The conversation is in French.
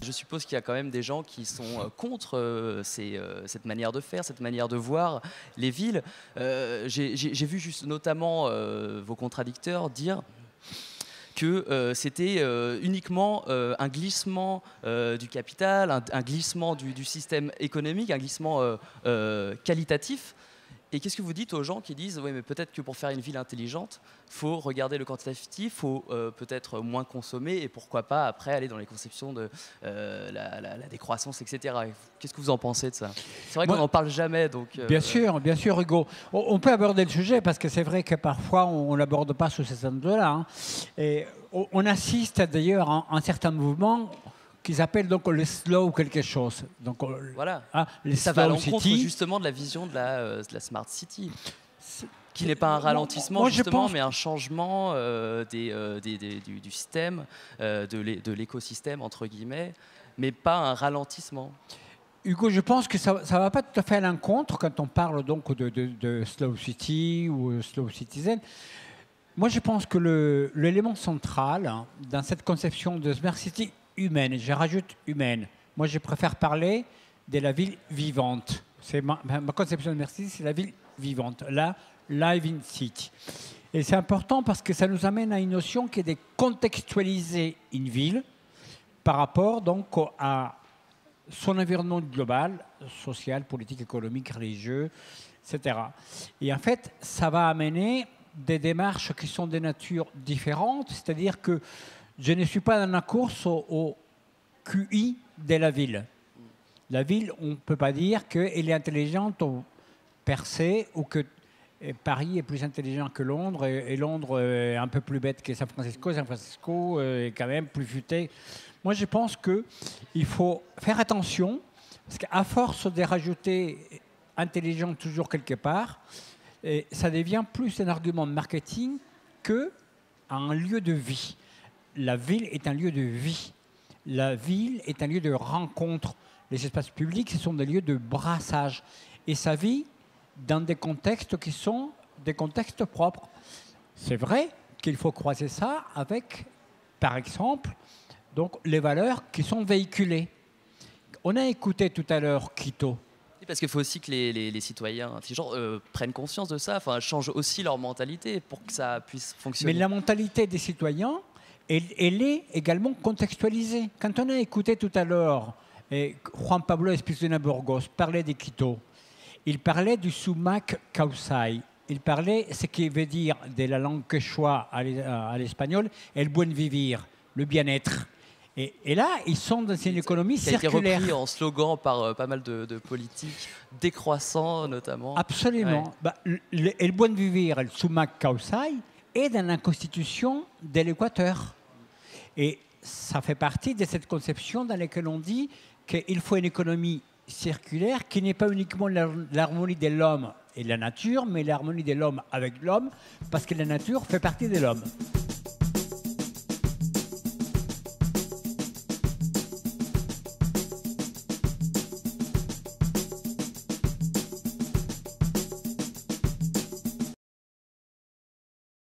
je suppose qu'il y a quand même des gens qui sont contre cette manière de faire, cette manière de voir les villes. J'ai vu juste notamment vos contradicteurs dire que c'était uniquement un glissement du capital, un glissement du système économique, un glissement qualitatif. Et qu'est-ce que vous dites aux gens qui disent oui, mais peut-être que pour faire une ville intelligente, il faut regarder le quantitatif, il faut peut-être moins consommer et pourquoi pas après aller dans les conceptions de la décroissance, etc. Qu'est-ce que vous en pensez de ça? C'est vrai qu'on n'en parle jamais. Donc, bien sûr, Hugo. On peut aborder le sujet parce que c'est vrai que parfois on ne l'aborde pas sous cet angle-là. Hein. Et on assiste d'ailleurs à un certain mouvement qu'ils appellent donc le slow quelque chose. Donc, voilà. Les ça va à l'encontre justement de la vision de la Smart City, qui n'est pas un ralentissement justement, mais un changement du système, de l'écosystème entre guillemets, mais pas un ralentissement. Hugo, je pense que ça ne va pas tout à fait à l'encontre quand on parle donc de slow city ou slow citizen. Moi, je pense que l'élément central dans cette conception de Smart City humaine, je rajoute humaine. Moi, je préfère parler de la ville vivante. C'est ma conception de Smart City, c'est la ville vivante, la living city. Et c'est important parce que ça nous amène à une notion qui est de contextualiser une ville par rapport donc à son environnement global, social, politique, économique, religieux, etc. Et en fait, ça va amener des démarches qui sont de nature différente, c'est-à-dire que je ne suis pas dans la course au QI de la ville. La ville, on ne peut pas dire qu'elle est intelligente per se ou que Paris est plus intelligent que Londres et Londres est un peu plus bête que San Francisco est quand même plus futé. Moi, je pense qu'il faut faire attention parce qu'à force de rajouter intelligent toujours quelque part, ça devient plus un argument de marketing qu'un lieu de vie. La ville est un lieu de vie. La ville est un lieu de rencontre. Les espaces publics, ce sont des lieux de brassage. Et ça vit dans des contextes qui sont des contextes propres. C'est vrai qu'il faut croiser ça avec, par exemple, donc, les valeurs qui sont véhiculées. On a écouté tout à l'heure Quito. Parce qu'il faut aussi que les citoyens intelligents prennent conscience de ça, enfin, changent aussi leur mentalité pour que ça puisse fonctionner. Mais la mentalité des citoyens, elle est également contextualisée. Quand on a écouté tout à l'heure Juan Pablo Espizuna Burgos parler de Quito, il parlait du sumac causai. Il parlait ce qui veut dire de la langue quechua à l'espagnol, el buen vivir, le bien-être. Et là, ils sont dans une économie circulaire. Ça a été repris en slogan par pas mal de politiques décroissants, notamment. Absolument. Ouais. Bah, el buen vivir, el sumac causai, est dans la constitution de l'Équateur. Et ça fait partie de cette conception dans laquelle on dit qu'il faut une économie circulaire qui n'est pas uniquement l'harmonie de l'homme et de la nature, mais l'harmonie de l'homme avec l'homme, parce que la nature fait partie de l'homme.